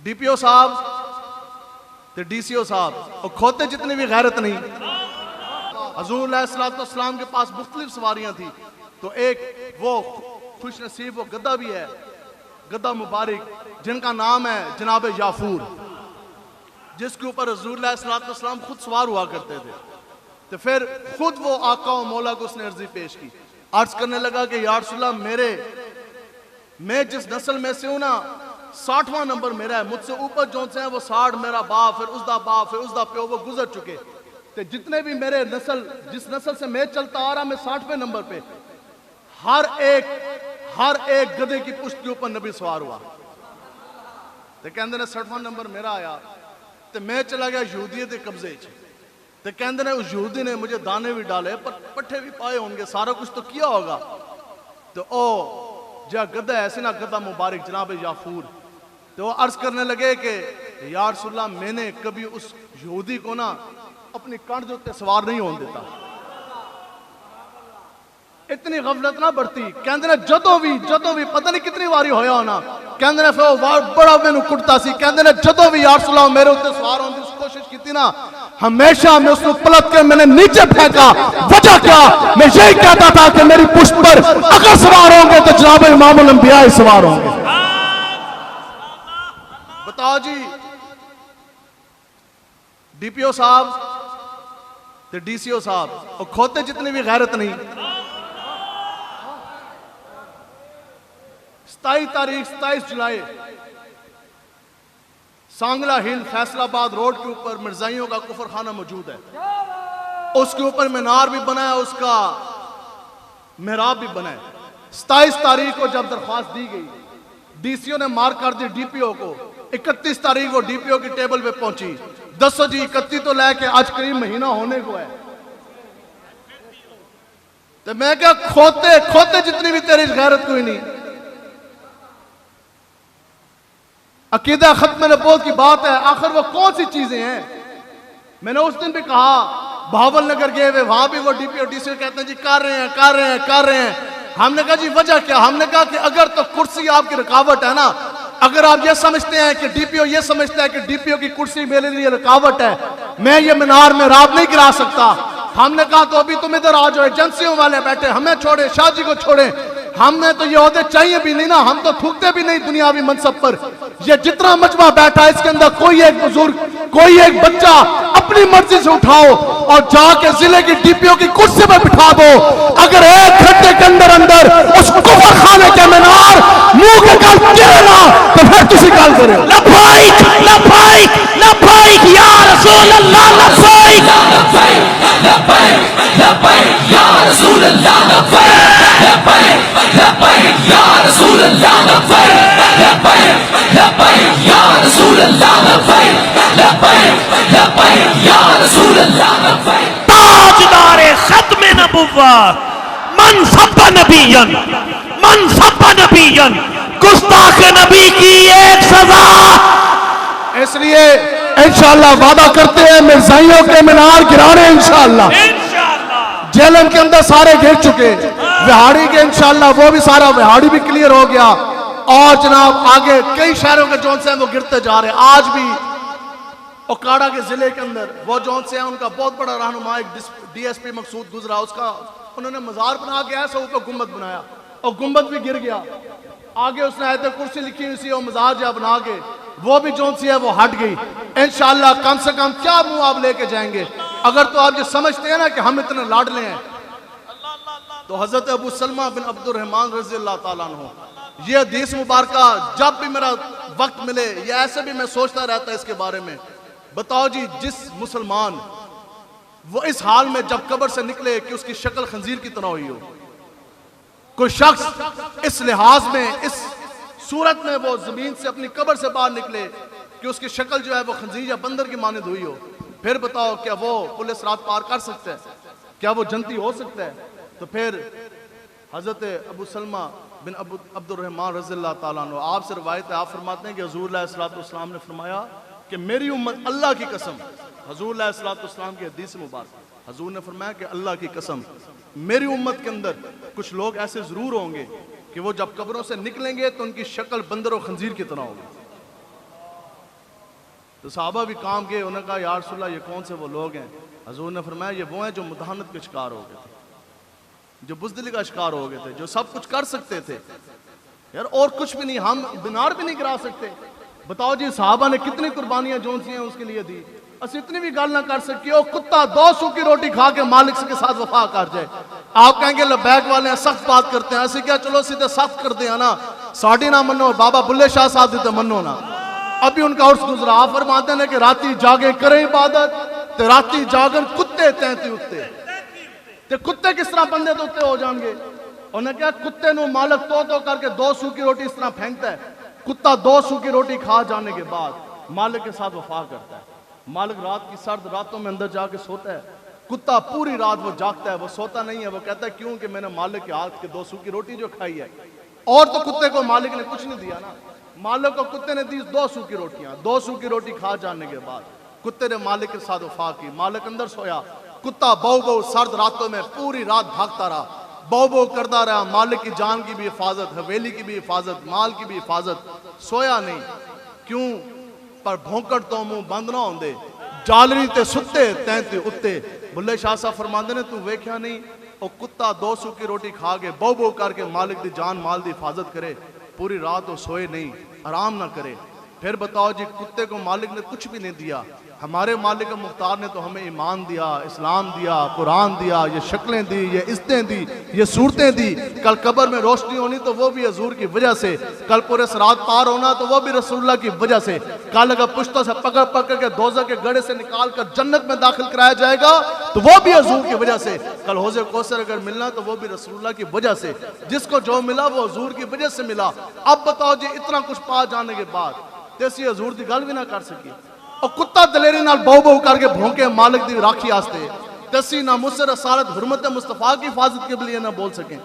DPO साहब ते DCO साहब और खोते जितनी भी गैरत नहीं। हजूर अलैहिस्सलाम के पास मुख्तलिफ सवारियां थी, तो एक वो खुश नसीब वो गद्दा भी है, गद्दा मुबारक जिनका नाम है जनाब याफूर, जिसके ऊपर हजूर अलैहिस्सलाम खुद सवार हुआ करते थे। तो फिर खुद वो आका और मौला को उसने अर्जी पेश की, अर्ज करने लगा कि या रसूल अल्लाह, मैं जिस नस्ल में से हूं ना 60वां नंबर मेरा है, मुझसे ऊपर जो से हैं वो 60 मेरा बाप, फिर उसका बाप, फिर उसका प्यो, वो गुजर चुके। तो जितने भी मेरे नस्ल, जिस नस्ल से मैं चलता आ रहा, मैं 60वें नंबर पे, हर एक गधे की पुश्त के ऊपर नबी सवार हुआ। तो कहते ने 60वां नंबर मेरा आया, तो मैं चला गया यहूदियत के कब्जे च। तो कहते ने उस यहूदी ने मुझे दाने भी डाले, पट्ठे भी पाए होंगे, सारा कुछ तो किया होगा। तो ओ जो गधा ऐसे ना गधा मुबारक जनाब याफूर, तो वो अर्ज करने लगे कि या रसूल अल्लाह, मैंने कभी उस यहूदी को ना अपनी कंध के उत्ते सवार नहीं होने देता। इतनी गफलत ना बढ़ती। कहते ने जदों भी पता नहीं कितनी बारी होया होना, कहते ने फिर वो बड़ा मैनू कुटता सी। कहते ने जदों भी या रसूल अल्लाह मेरे उत्ते सवार होने की कोशिश की ना, हमेशा मैं उसको पलट के मैंने नीचे फेंका। वजह क्या? मैं यही कहता था कि मेरी पुष्ट पर अगर सवार होंगे तो जनाब इमामुल अंबिया ही सवार होंगे। बताओ जी, डीपीओ साहब ते डीसीओ साहब और खोते जितनी भी गैरत नहीं। 27 जुलाई सांगला हिल फैसलाबाद रोड के ऊपर मिर्जाइयों का कुफर खाना मौजूद है। उसके ऊपर मीनार भी बना है, उसका मेहराब भी बना है। 27 तारीख को जब दरख्वास्त दी गई, डीसीओ ने मार कर दी डीपीओ को। 31 तारीख को डीपीओ की टेबल पे पहुंची। 10 जी 31 तो लेके आज करीब महीना होने को है। तो मैं क्या खोते जितनी भी तेरी गैरत कोई नहीं। अकीदा खत्म नबूवत की बात है, आखिर वो कौन सी चीजें हैं? मैंने उस दिन भी कहा, बहावल नगर गए हुए, वहां भी वो डीपीओ डीसीओ कहते हैं जी कर रहे हैं। हमने कहा जी वजह क्या? हमने कहा कि अगर तो कुर्सी आपकी रुकावट है ना, अगर आप ये समझते हैं कि डीपीओ ये समझता है कि डीपीओ की कुर्सी मेरे लिए रुकावट है, मैं ये मीनार में राब नहीं गिरा सकता, हमने कहा तो अभी तुम इधर आ जाओ, एजेंसियों वाले बैठे, हमें छोड़े, शाहजी को छोड़े, हमें तो ये ओहदे चाहिए भी नहीं ना, हम तो थूकते भी नहीं दुनियावी मनसब पर। ये जितना मजमा बैठा है इसके अंदर कोई एक बुजुर्ग, कोई एक बच्चा अपनी मर्जी से उठाओ और जाके जिले की डीपीओ की कुर्सी पर बिठा दो। अगर 1 घंटे के अंदर अंदर उस कुफर खाने के मीनार मुंह के गल गिरे ना, तो फिर तुसी गल करे लब्बाइक लब्बाइक लब्बाइक या रसूल अल्लाह, लब्बाइक लब्बाइक लब्बाइक या रसूल अल्लाह, लब्बाइक लब्बाइक या रसूल अल्लाह, लब्बाइक लब्बाइक या रसूल अल्लाह, लब्बाइक लब्बाइक या रसूल अल्लाह, लब्बाइक। ताजदारे खत्म नबुव्वत मन सब्बा नबियन, गुस्ताख नबी की एक सजा। इसलिए इंशाअल्लाह वादा करते हैं मिर्जाइयों के मीनार गिराने इंशाअल्लाह। जेलन के अंदर सारे गिर चुके, विहाड़ी के इंशाअल्लाह वो भी सारा विहाड़ी भी क्लियर हो गया, और जनाब आगे कई शहरों के जोन से हैं वो गिरते जा रहे हैं। आज भी ओकाड़ा के जिले के अंदर वो जोन से हैं, उनका बहुत बड़ा रहनुमा एक डीएसपी मकसूद गुजरा, उसका उन्होंने मजार बना के ऐसा ऊपर गुम्बद बनाया और गुम्बद भी गिर गया। आगे उसने आयत कुर्सी लिखी हुई थी और मजार जब बना के वो भी जोन सी है वो हट गई। इंशाअल्लाह कम से कम क्या मुंह आप लेके जाएंगे? अगर तो आप ये समझते हैं ना कि हम इतने लाडले हैं, तो हजरत अबू सलमा बिन अब्दुर्रहमान रज़ी अल्लाह ताला अन्हु, ये हदीस मुबारक जब भी मेरा वक्त मिले या ऐसे भी मैं सोचता रहता इसके बारे में। बताओ जी, जिस मुसलमान वो इस हाल में जब कब्र से निकले कि उसकी शक्ल खंजीर की तरह हुई हो, कोई शख्स इस लिहाज में, इस सूरत में वो जमीन से अपनी कब्र से बाहर निकले कि उसकी शक्ल जो है वो खंजीर या बंदर की मानद हुई हो, फिर बताओ क्या वो पुलिस रात पार कर सकता है? क्या वो जनती हो सकता है? तो फिर हजरत अबू सलमा बिन अब्दुर्रहमान रज़ियल्लाहु ताला अन्हु, आपसे रवायत है, आप फरमाते हैं कि हुज़ूर अलैहिस्सलातु वस्सलाम ने फरमाया कि मेरी उम्मत, अल्लाह की कसम, हुज़ूर अलैहिस्सलातु वस्सलाम की हदीस मुबारक, हुज़ूर ने फरमाया कि अल्लाह की कसम मेरी उम्मत के अंदर कुछ लोग ऐसे जरूर होंगे कि वो जब कब्रों से निकलेंगे तो उनकी शक्ल बंदर और खंजीर की तरह होगी। तो साहबा भी काम गए, उन्होंने कहा या रसूलल्लाह ये कौन से वो लोग हैं? हजूर ने फरमाया ये वो हैं जो मुदाहनत के शिकार हो गए थे, जो बुज़दिली का शिकार हो गए थे, जो सब कुछ कर सकते थे यार, और कुछ भी नहीं, हम बिनार भी नहीं गिरा सकते। बताओ जी साहबा ने कितनी कुर्बानियां जो सी हैं उसके लिए दी। अस इतनी भी गल ना कर सकिए, वो कुत्ता 2 सूखी रोटी खा के मालिक के साथ वफा कर जाए। आप कहेंगे लबैक वाले हैं, सख्त बात करते हैं, असं क्या चलो सीधे सख्त कर दिया ना, साड़ी ना मनो, बाबा बुल्ले शाह साहब दी तो मनो ना। अभी उनका उर्स गुजरा, आप फरमाते हैं कि राती जागे करें इबादत, ते राती जागन कुत्ते तैंती उत्ते, ते कुत्ते किस तरह बंदे तो उत्ते हो जाएंगे। उन्हें क्या कुत्ते नु मालिक तो करके 2 सूखी रोटी इस तरह फेंकता है। कुत्ता 2 सूखी रोटी खा जाने के बाद मालिक के साथ वफा करता है। मालिक रात की सर्द रातों में अंदर जाके सोता है, कुत्ता पूरी रात वो जागता है, वो सोता नहीं है। वो कहता है क्यों? कि मैंने मालिक के हाथ के 2 सूखी रोटी जो खाई है। और तो कुत्ते को मालिक ने कुछ नहीं दिया ना, मालिक को कुत्ते ने दी 2 सूखी रोटियां। 2 सूखी रोटी खा जाने के बाद कुत्ते ने मालिक के साथ वफा की। मालिक अंदर सोया, कुत्ता बौ बौ सर्द रातों में पूरी रात भागता रहा, बौ बौ करता रहा। मालिक की जान की भी हिफाजत, हवेली की भी हिफाजत, माल की भी हिफाजत, सोया नहीं। क्यों? पर भौंकड़ तो मुंह बंद ना होंदे, जालरी ते सुत्ते तैंती उत्ते। बुल्ले शाह साहब फरमाते ने तू वेख्या नहीं, और कुत्ता 2 सूखी रोटी खा के बौ बौ करके मालिक की जान माल की हिफाजत करे, पूरी रात वो सोए नहीं, आराम ना करे। फिर बताओ जी कुत्ते को मालिक ने कुछ भी नहीं दिया, हमारे मालिक मुख्तार ने तो हमें ईमान दिया, इस्लाम दिया, कुरान दिया, ये शक्लें दी, ये इज्जतें दी, ये सूरतें दी। कल कब्र में रोशनी होनी तो वो भी हजूर की वजह से, कल पूरे सिरात पार होना तो वो भी रसूलुल्लाह की वजह से। कल अगर पुश्तों से पकड़ पकड़ के दोज़ख के गड़े से निकाल कर जन्नत में दाखिल कराया जाएगा तो वो भी हजूर की वजह से। कल हौज़े कौसर अगर मिलना तो वो भी रसूलुल्लाह की वजह से। जिसको जो मिला वो हजूर की वजह से मिला। अब बताओ जी इतना कुछ पा जाने के बाद तेसी हजूर की गल भी ना कर सकी, और कुत्ता दलेरी नाल बौ बौ करके भौंके मालिक दी राखी आस्ते, तसी ना मुसर रसालत हुर्मत मुस्तफा की हिफाजत के लिए ना बोल सके।